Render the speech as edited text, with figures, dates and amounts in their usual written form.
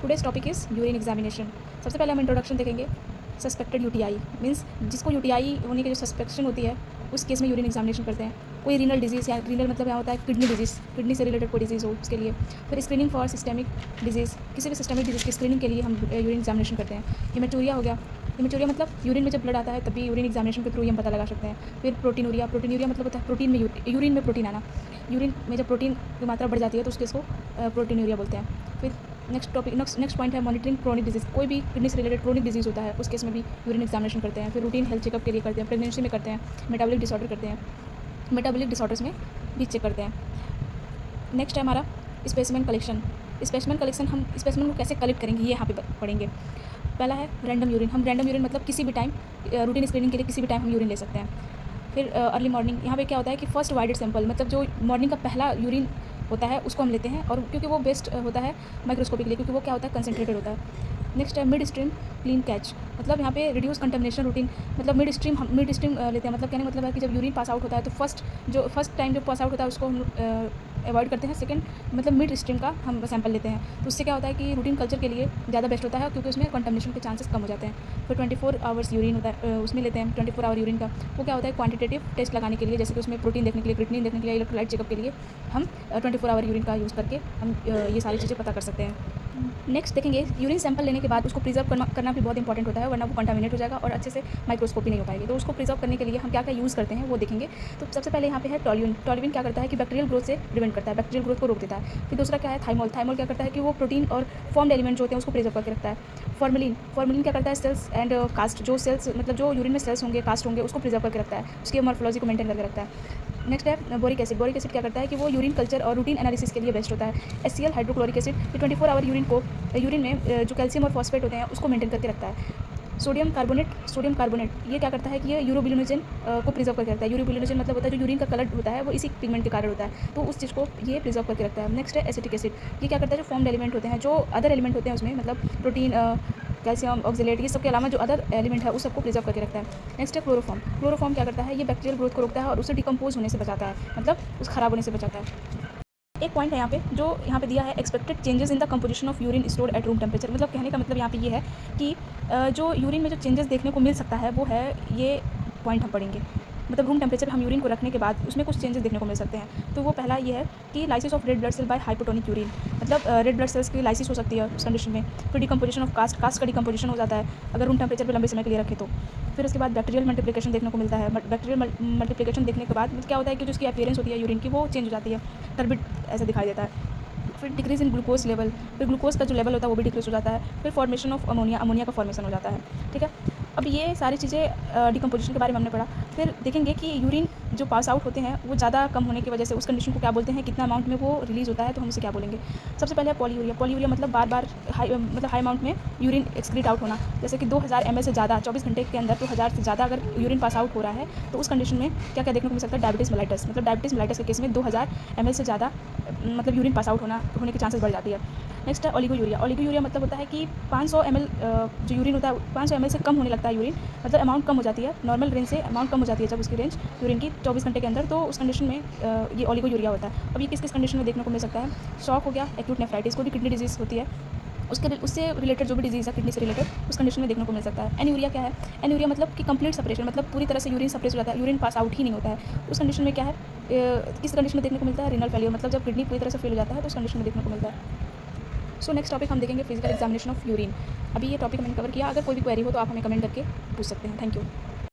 Today's topic is urine examination. सबसे पहले हम इंट्रोडक्शन देखेंगे। सस्पेक्टेड यूटीआई मीन्स जिसको यूटीआई होने की जो सस्पेक्शन होती है उस केस में यूरिन एग्जामिनेशन करते हैं। कोई रीनल डिजीज़ या रीनल मतलब यहाँ होता है किडनी डिजीज़, किडनी से रिलेटेड कोई डिजीज़ हो उसके लिए। फिर स्क्रीनिंग फॉर सिस्टेमिक डिजीज़, किसी भी सिस्टेमिक डिजीज़ की स्क्रीनिंग के लिए हम यूरिन एग्जामिनेशन करते हैं। हेमेटूरिया हो गया, हेमेटूरिया मतलब यूरिन में जब ब्लड आता है तभी यूरिन एग्जामिनेशन के थ्रू ही हम पता लगा सकते हैं। फिर प्रोटीनूरिया, प्रोटीनूरिया मतलब होता है प्रोटीन में यूरिन में प्रोटीन आना। यूरिन में जब प्रोटीन की मात्रा बढ़ जाती है तो उसके इसको प्रोटीनूरिया बोलते हैं। फिर नेक्स्ट पॉइंट है मॉनिटरिंग क्रोनिक डिजीज़। कोई भी किडनी से रिलेटेड क्रोनिक डिजीज़ होता है उस केस में भी यूरिन एग्जामिनेशन करते हैं। फिर रूटीन हेल्थ चेकअप के लिए करते हैं, प्रेगनेंसी में करते हैं, मेटाबॉलिक डिसऑर्डर करते हैं, मेटाबॉलिक डिसऑर्डर्स में भी चेक करते हैं। नेक्स्ट है हमारा स्पेसिमेन कलेक्शन। स्पेसिमेन कलेक्शन, हम स्पेसिमेन को कैसे कलेक्ट करेंगे ये यहाँ पे पढ़ेंगे। पहला है रैंडम यूरिन। हम रैंडम यूरिन मतलब किसी भी टाइम रूटीन स्क्रीनिंग के लिए किसी भी टाइम हम यूरिन ले सकते हैं। फिर अर्ली मॉर्निंग, यहाँ पे क्या होता है कि फर्स्ट वाइडेड सैंपल मतलब जो मॉर्निंग का पहला यूरिन होता है उसको हम लेते हैं, और क्योंकि वो बेस्ट होता है माइक्रोस्कोपी के लिए, क्योंकि वो क्या होता है कंसनट्रेटेड होता है। नेक्स्ट है मिड स्ट्रीम क्लीन कैच, मतलब यहाँ पे रिड्यूस कंटेमिनेशन रूटीन, मतलब मिड स्ट्रीम लेते हैं। मतलब कहने मतलब है कि जब यूरिन पास आउट होता है तो फर्स्ट टाइम जो पास आउट होता है उसको हम अवॉइड करते हैं। सेकंड मतलब मिड स्ट्रीम का हम सैंपल लेते हैं, तो उससे क्या होता है कि रूटीन कल्चर के लिए ज़्यादा बेस्ट होता है, क्योंकि उसमें कंटेमिनेशन के चांसेस कम हो जाते हैं। फिर 24 आवर्स यूरिन होता है, उसमें लेते हैं 24 आवर यूरिन का। वो क्या होता है क्वांटिटेटिव टेस्ट लगाने के लिए, जैसे कि उसमें प्रोटीन देखने के लिए, क्रिएटिनिन देखने के लिए, इलेक्ट्रोलाइट चेकअप के लिए हम 24 आवर यूरिन का यूज़ करके हम ये सारी चीज़ें पता कर सकते हैं। नेक्स्ट देखेंगे यूरिन सैंपल लेने के बाद उसको प्रिजर्व करना भी बहुत इंपॉर्टेंट होता है, वरना वो कंटामिनेट हो जाएगा और अच्छे से माइक्रोस्कोपी नहीं हो पाएगी। तो उसको प्रिजर्व करने के लिए हम क्या क्या यूज़ करते हैं वो देखेंगे। तो सबसे पहले यहाँ पे है टोल्यूइन। टोल्यूइन क्या करता है कि बैक्टीरियल ग्रोथ से प्रिवेंट करता है, बैक्टीरियल ग्रोथ को रोक देता है। फिर दूसरा क्या है थाइमोल। थाइमोल क्या करता है कि वो प्रोटीन और फॉर्म्ड एलिमेंट जो होते हैं उसको प्रिजर्व करके रखता है। फॉर्मेलिन, फॉर्मेलिन क्या करता है सेल्स एंड कास्ट, जो सेल्स मतलब जो यूरिन में सेल्स होंगे, कास्ट होंगे, उसको प्रिजर्व करके रखता है, उसकी मॉर्फोलॉजी को मेंटेन करके रखता है। नेक्स्ट है बोरिक एसिड। बोरिक एसिड क्या करता है कि वो यूरिन कल्चर और रूटीन एनालिसिस के लिए बेस्ट होता है। HCl हाइड्रोक्लोरिक एसिड, ये 24 आवर यूरिन में जो कैल्शियम और फॉस्फेट होते हैं उसको मेंटेन करके रखता है। सोडियम कार्बोनेट ये क्या करता है कि ये यूरोबिलिनोजन को प्रिजर्व करके रखता है। यूरोबिलिनोजन मतलब होता है जो यूरिन का कलर होता है वो इसी पिगमेंट के कारण होता है, तो उस चीज़ को ये प्रिजर्व करके रखता है। नेक्स्ट है एसिटिक एसिड। ये क्या करता है जो फॉर्म्ड एलिमेंट होते हैं, जो अदर एलिमेंट होते हैं उसमें मतलब प्रोटीन, कैल्शियम, ऑक्जेलेट, ये सब के अलावा जो अदर एलिमेंट है उस सबको प्रिजर्व करके रखता है। नेक्स्ट है क्लोरोफॉर्म। क्लोरोफॉर्म क्या करता है ये बैक्टीरियल ग्रोथ को रोकता है और उसे डिकम्पोज होने से बचाता है, मतलब उस खराब होने से बचाता है। एक पॉइंट है यहाँ पे जो यहाँ पे दिया है expected changes in the composition of urine stored at room temperature. मतलब कहने का मतलब यहाँ पे ये है कि जो यूरिन में जो चेंजेस देखने को मिल सकता है वो है ये पॉइंट हम पढ़ेंगे। मतलब रूम टेम्परेचर पे हम यूरिन को रखने के बाद उसमें कुछ चेंजेस देखने को मिल सकते हैं। तो वो पहला ये है कि lysis of red blood cell by hypotonic urine, मतलब रेड ब्लड सेल्स की लाइसिस हो सकती है उस कंडीशन में। फिर डिकम्पोजिशन ऑफ कास्ट का डिकम्पोजिशन हो जाता है अगर रूम टेम्परेचर पर लंबे समय के लिए रखें तो। फिर उसके बाद बैक्टीरियल मल्टीप्लिकेशन देखने को मिलता है। बैक्टीरियल मल्टीप्लिकेशन देखने के बाद क्या होता है कि जो उसकी अपीयरेंस होती है यूरिन की वो चेंज हो जाती है, टर्बिड ऐसा दिखाई देता है। फिर डिक्रीज इन ग्लूकोज लेवल, फिर ग्लूकोज का जो लेवल होता है वो भी डिक्रीज हो जाता है। फिर फॉर्मेशन ऑफ अमोनिया का फॉर्मेशन हो जाता है। ठीक है, अब ये सारी चीज़ें डिकम्पोजिशन के बारे में हमने पढ़ा। फिर देखेंगे कि यूरिन जो पास आउट होते हैं वो ज़्यादा कम होने की वजह से उस कंडीशन को क्या बोलते हैं, कितना अमाउंट में वो रिलीज़ होता है, तो हम उसे क्या बोलेंगे। सबसे पहले है पॉलीयूरिया। पॉलीयूरिया मतलब बार हाई अमाउंट में यूरिन एक्सक्रीट आउट होना, जैसे कि 2000 ml से ज़्यादा 24 घंटे के अंदर 2000 से ज़्यादा अगर यूरिन पास आउट हो रहा है तो उस कंडीशन में क्या क्या देखने को मिल सकता है, डायबिटीज़ मेलाइटस। मतलब डायबिटीज़ मेलाइटस के केस में 2000 ml से ज़्यादा मतलब यूरिन पास आउट होने के चांसेस बढ़ जाती है। नेक्स्ट है ओलिगोयूरिया। ओलिगोयूरिया मतलब होता है कि 500 ml जो यूरिन होता है 500 ml से कम होने लगता है यूरिन, मतलब अमाउंट कम हो जाती है, नॉर्मल रेंज से अमाउंट कम हो जाती है जब उसकी रेंज यूरिन की 24 घंटे के अंदर, तो उस कंडीशन में ये ओलिगोयूरिया होता है। अब ये किस कंडीशन में देखने को मिल सकता है, शॉक हो गया, एक्यूट नेफ्राइटिस, कोई भी किडनी डिजीज़ होती है उससे रिलेटेड जो भी डिजीज़ है किडनी से रिलेटेड उस कंडीशन में देखने को मिल सकता है। एन्यूरिया क्या है, एन्यूरिया मतलब कि कंप्लीट सेपरेशन, मतलब पूरी तरह से यूरिन सेपरेट हो जाता है, यूरिन पास आउट ही नहीं होता है। उस कंडीशन में क्या है, किस कंडीशन में देखने को मिलता है, रीनल फेलियर, मतलब जब किडनी पूरी तरह से फेल हो जाता है तो उस कंडीशन में देखने को मिलता है। सो नेक्स्ट टॉपिक हम देखेंगे फिजिकल एग्जामिनेशन ऑफ यूरिन। अभी ये टॉपिक मैंने कवर किया, अगर कोई भी क्वेरी हो तो आप हमें कमेंट करके पूछ सकते हैं। Thank you.